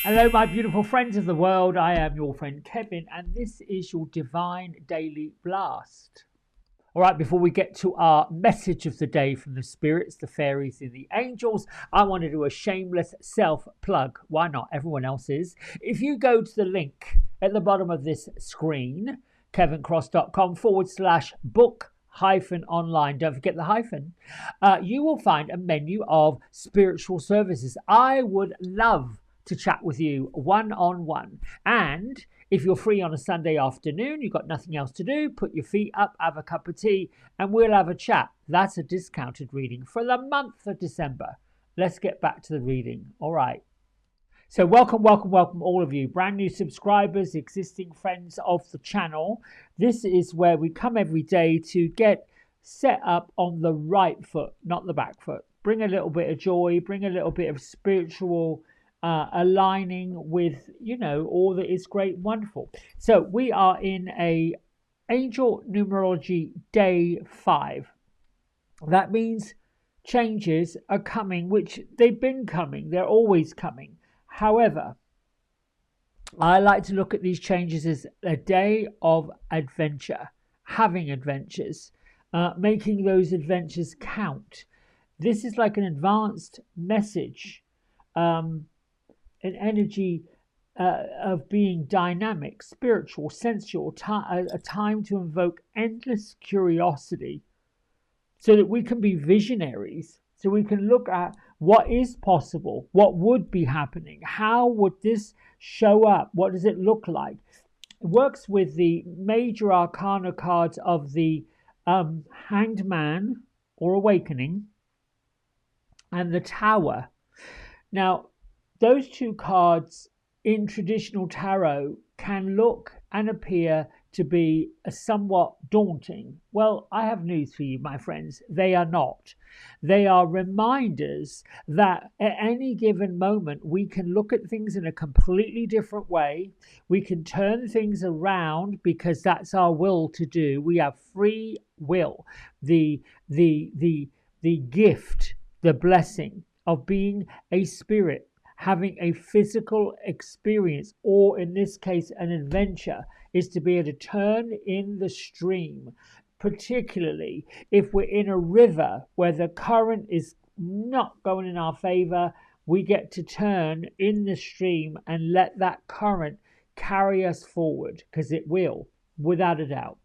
Hello, my beautiful friends of the world. I am your friend Kevin, and this is your Divine Daily Blast. All right, before we get to our message of the day from the spirits, the fairies, and the angels, I want to do a shameless self plug. Why not? Everyone else is. If you go to the link at the bottom of this screen, kevincross.com/book hyphen online, don't forget the hyphen, you will find a menu of spiritual services. I would love to chat with you one on one. And if you're free on a Sunday afternoon, you've got nothing else to do, put your feet up, have a cup of tea, and we'll have a chat. That's a discounted reading for the month of December. Let's get back to the reading. All right. So welcome, all of you, brand new subscribers, existing friends of the channel. This is where we come every day to get set up on the right foot, not the back foot. Bring a little bit of joy, bring a little bit of spiritual aligning with, all that is great and wonderful. So we are in a angel numerology day 5. That means changes are coming, which they've been coming. They're always coming. However, I like to look at these changes as a day of adventure, having adventures, making those adventures count. This is like an advanced message, an energy of being dynamic, spiritual, sensual, a time to invoke endless curiosity so that we can be visionaries, so we can look at what is possible, what would be happening, how would this show up, what does it look like. It works with the major arcana cards of the Hanged Man or Awakening and the Tower. Now, those two cards in traditional tarot can look and appear to be somewhat daunting. Well, I have news for you, my friends. They are not. They are reminders that at any given moment we can look at things in a completely different way. We can turn things around because that's our will to do. We have free will. The gift, the blessing of being a spirit, having a physical experience, or in this case an adventure, is to be able to turn in the stream, particularly if we're in a river where the current is not going in our favor. We get to turn in the stream and let that current carry us forward, because it will, without a doubt.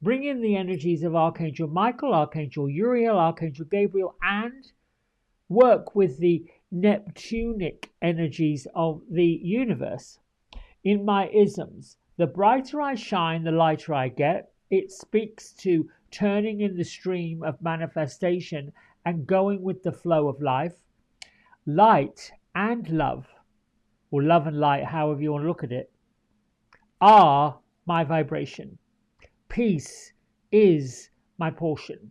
Bring in the energies of Archangel Michael, Archangel Uriel, Archangel Gabriel, and work with the Neptunic energies of the universe. In my isms, the brighter I shine, the lighter I get. It speaks to turning in the stream of manifestation and going with the flow of life. Light and love, or love and light, however you want to look at it, are my vibration. Peace is my portion.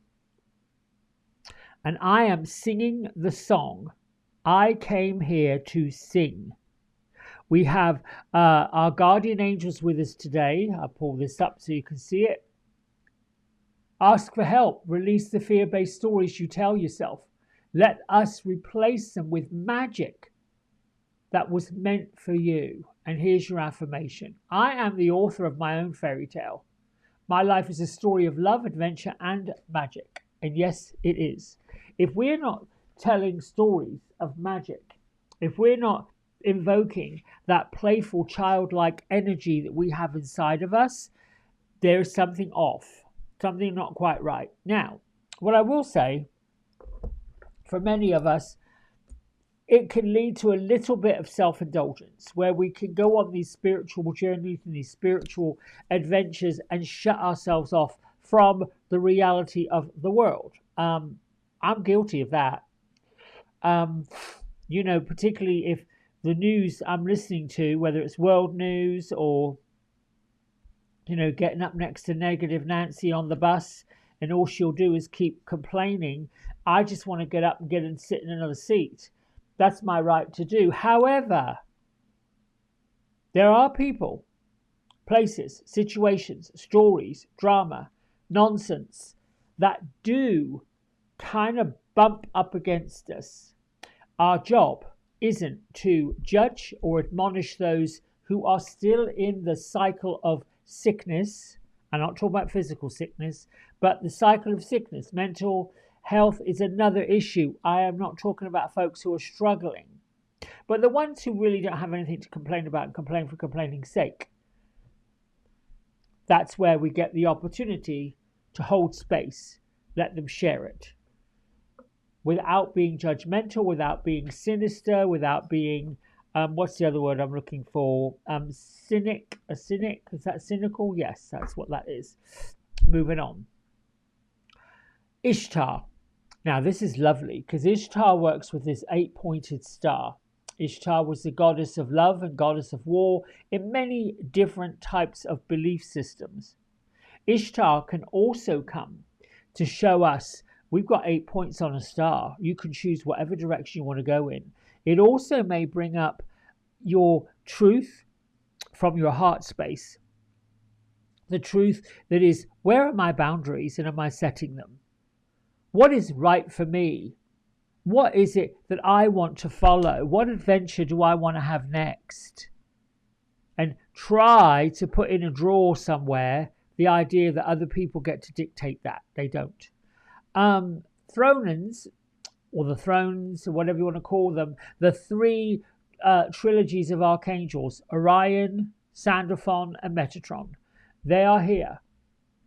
And I am singing the song. I came here to sing. We have our guardian angels with us today. I'll pull this up so you can see it. Ask for help. Release the fear-based stories you tell yourself. Let us replace them with magic that was meant for you. And here's your affirmation. I am the author of my own fairy tale. My life is a story of love, adventure, and magic. And yes, it is. If we're not telling stories of magic, if we're not invoking that playful, childlike energy that we have inside of us, there is something off, something not quite right. Now, what I will say, for many of us, it can lead to a little bit of self-indulgence where we can go on these spiritual journeys and these spiritual adventures and shut ourselves off from the reality of the world. I'm guilty of that. Particularly if the news I'm listening to, whether it's world news or, getting up next to Negative Nancy on the bus and all she'll do is keep complaining, I just want to get up and get and sit in another seat. That's my right to do. However, there are people, places, situations, stories, drama, nonsense that do kind of bump up against us. Our job isn't to judge or admonish those who are still in the cycle of sickness. I'm not talking about physical sickness, but the cycle of sickness. Mental health is another issue. I am not talking about folks who are struggling, but the ones who really don't have anything to complain about and complain for complaining's sake. That's where we get the opportunity to hold space, let them share it, without being judgmental, without being sinister, without being, what's the other word I'm looking for? Cynic. A cynic? Is that cynical? Yes, that's what that is. Moving on. Ishtar. Now, this is lovely because Ishtar works with this 8-pointed star. Ishtar was the goddess of love and goddess of war in many different types of belief systems. Ishtar can also come to show us we've got 8 points on a star. You can choose whatever direction you want to go in. It also may bring up your truth from your heart space. The truth that is, where are my boundaries and am I setting them? What is right for me? What is it that I want to follow? What adventure do I want to have next? And try to put in a drawer somewhere the idea that other people get to dictate that. They don't. Thronins, or the thrones, or whatever you want to call them, the 3 trilogies of archangels, Orion, Sandalphon, and Metatron. They are here,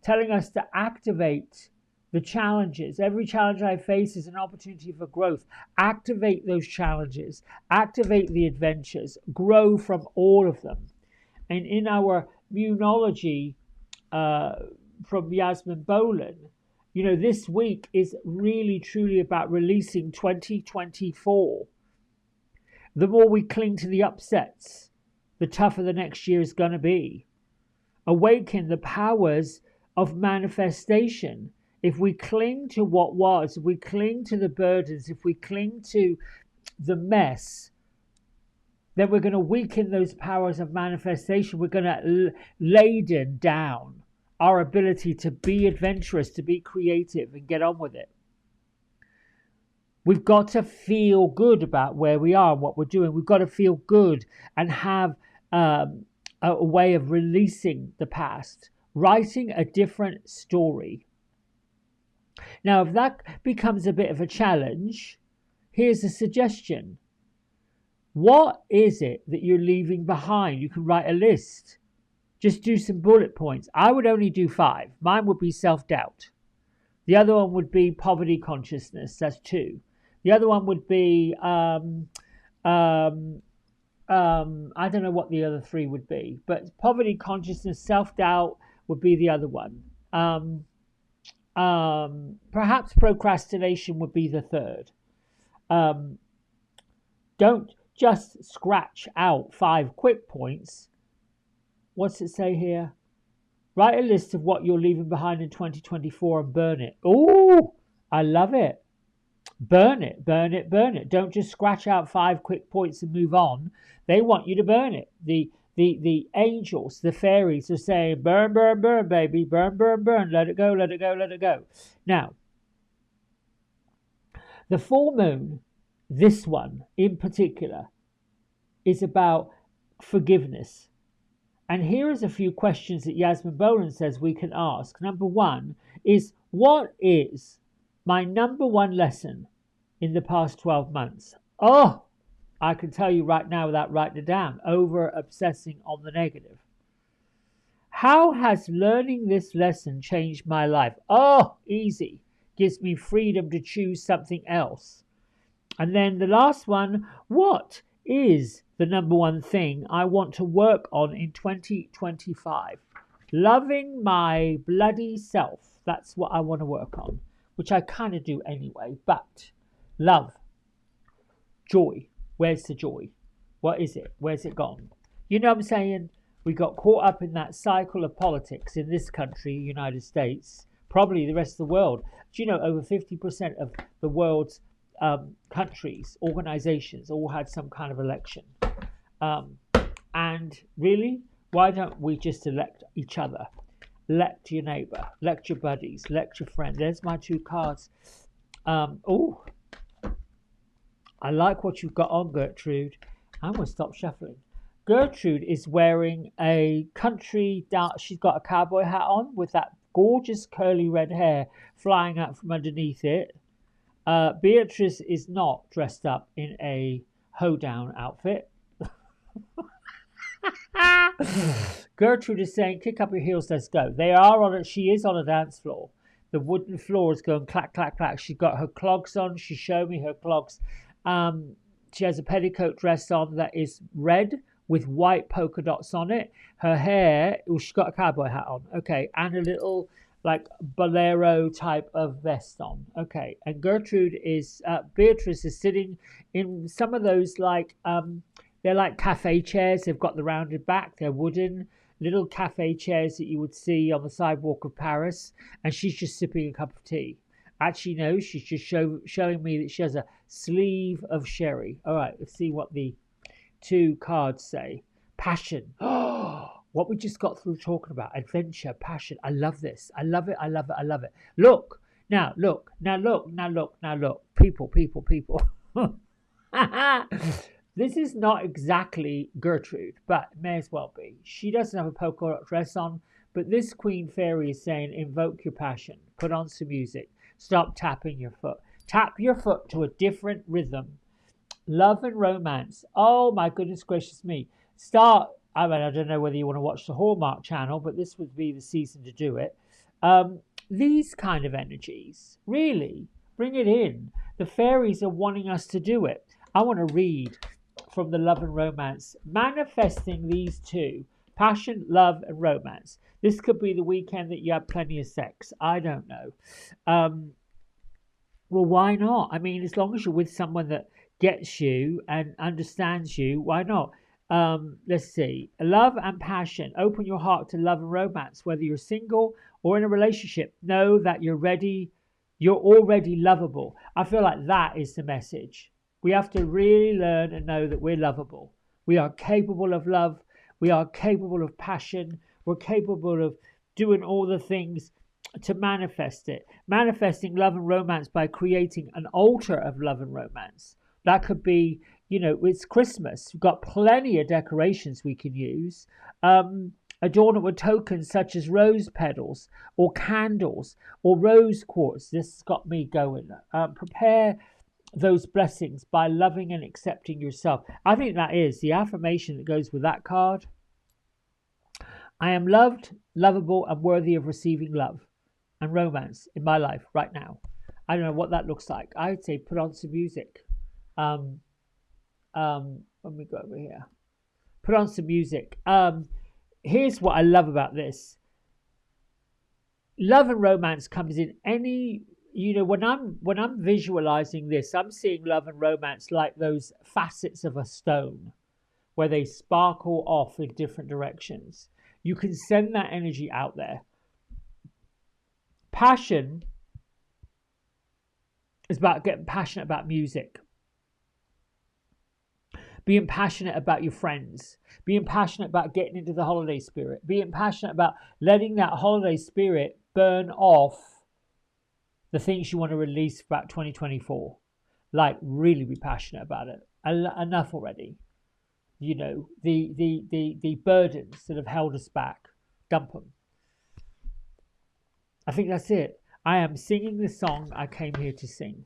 telling us to activate the challenges. Every challenge I face is an opportunity for growth. Activate those challenges. Activate the adventures. Grow from all of them. And in our Moonology from Yasmin Bolan, you know, this week is really, truly about releasing 2024. The more we cling to the upsets, the tougher the next year is going to be. Awaken the powers of manifestation. If we cling to what was, if we cling to the burdens, if we cling to the mess, then we're going to weaken those powers of manifestation. We're going to laden down our ability to be adventurous, to be creative, and get on with it. We've got to feel good about where we are and what we're doing. We've got to feel good and have a way of releasing the past, writing a different story. Now, if that becomes a bit of a challenge, here's a suggestion. What is it that you're leaving behind? You can write a list. Just do some bullet points. I would only do 5. Mine would be self-doubt. The other one would be poverty consciousness. That's 2. The other one would be, I don't know what the other 3 would be, but poverty consciousness, self-doubt would be the other one. Perhaps procrastination would be the 3rd. Don't just scratch out 5 quick points. What's it say here? Write a list of what you're leaving behind in 2024 and burn it. Oh, I love it. Burn it, burn it, burn it. Don't just scratch out 5 quick points and move on. They want you to burn it. The angels, the fairies are saying, burn, burn, burn, baby. Burn, burn, burn. Let it go, let it go, let it go. Now, the full moon, this one in particular, is about forgiveness. And here is a few questions that Yasmin Bolan says we can ask. Number 1 is, what is my number 1 lesson in the past 12 months? Oh, I can tell you right now without writing it down, over obsessing on the negative. How has learning this lesson changed my life? Oh, easy. Gives me freedom to choose something else. And then the last one, what is the number 1 thing I want to work on in 2025? Loving my bloody self. That's what I want to work on, which I kind of do anyway. But love, joy. Where's the joy? What is it? Where's it gone? You know what I'm saying? We got caught up in that cycle of politics in this country, United States, probably the rest of the world. Do you know over 50% of the world's countries, organizations, all had some kind of election? And really, why don't we just elect each other? Elect your neighbor, elect your buddies, elect your friend. There's my 2 cards. I like what you've got on, Gertrude. I'm going to stop shuffling. Gertrude is wearing a country down. She's got a cowboy hat on with that gorgeous curly red hair flying out from underneath it. Beatrice is not dressed up in a hoedown outfit. Gertrude is saying, kick up your heels, let's go. They are on it. She is on a dance floor. The wooden floor is going clack, clack, clack. She's got her clogs on. She showed me her clogs. She has a petticoat dress on that is red with white polka dots on it. Her hair, well, she's got a cowboy hat on. Okay. And a little like bolero type of vest on. Okay. And Beatrice is sitting in some of those they're like cafe chairs. They've got the rounded back. They're wooden little cafe chairs that you would see on the sidewalk of Paris. And she's just sipping a cup of tea. Actually, no, she's just showing me that she has a sleeve of sherry. All right, let's see what the two cards say. Passion. Oh, what we just got through talking about. Adventure, passion. I love this. I love it. I love it. I love it. Look. Now, look. Now, look. Now, look. Now, look. People. This is not exactly Gertrude, but may as well be. She doesn't have a polka dot dress on, but this Queen Fairy is saying, invoke your passion. Put on some music. Stop tapping your foot. Tap your foot to a different rhythm. Love and romance. Oh my goodness gracious me. I don't know whether you want to watch the Hallmark channel, but this would be the season to do it. These kind of energies, really, bring it in. The fairies are wanting us to do it. I want to read from the love and romance. Manifesting these two. Passion, love, and romance. This could be the weekend that you have plenty of sex. I don't know. Well, why not? I mean, as long as you're with someone that gets you and understands you, why not? Let's see. Love and passion. Open your heart to love and romance. Whether you're single or in a relationship, know that you're ready. You're already lovable. I feel like that is the message. We have to really learn and know that we're lovable. We are capable of love. We are capable of passion. We're capable of doing all the things to manifest it. Manifesting love and romance by creating an altar of love and romance. That could be, it's Christmas. We've got plenty of decorations we can use. Adorn it with tokens such as rose petals or candles or rose quartz. This has got me going. Prepare those blessings by loving and accepting yourself. I think that is the affirmation that goes with that card. I am loved, lovable, and worthy of receiving love and romance in my life right now. I don't know what that looks like. I'd say put on some music. Let me go over here. Put on some music. Here's what I love about this. Love and romance comes in any, when I'm visualizing this, I'm seeing love and romance like those facets of a stone where they sparkle off in different directions. You can send that energy out there. Passion is about getting passionate about music. Being passionate about your friends. Being passionate about getting into the holiday spirit. Being passionate about letting that holiday spirit burn off the things you want to release about 2024. Like, really be passionate about it. Enough already. The burdens that have held us back. Dump them. I think that's it. I am singing the song I came here to sing.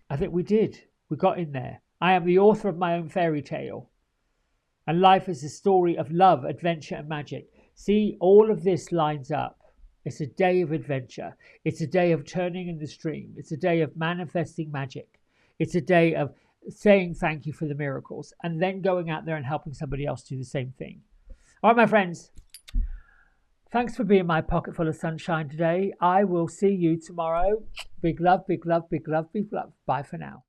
I think we did. We got in there. I am the author of my own fairy tale. And life is a story of love, adventure, and magic. See, all of this lines up. It's a day of adventure. It's a day of turning in the stream. It's a day of manifesting magic. It's a day of saying thank you for the miracles and then going out there and helping somebody else do the same thing. All right, my friends. Thanks for being my pocket full of sunshine today. I will see you tomorrow. Big love, big love, big love, big love. Bye for now.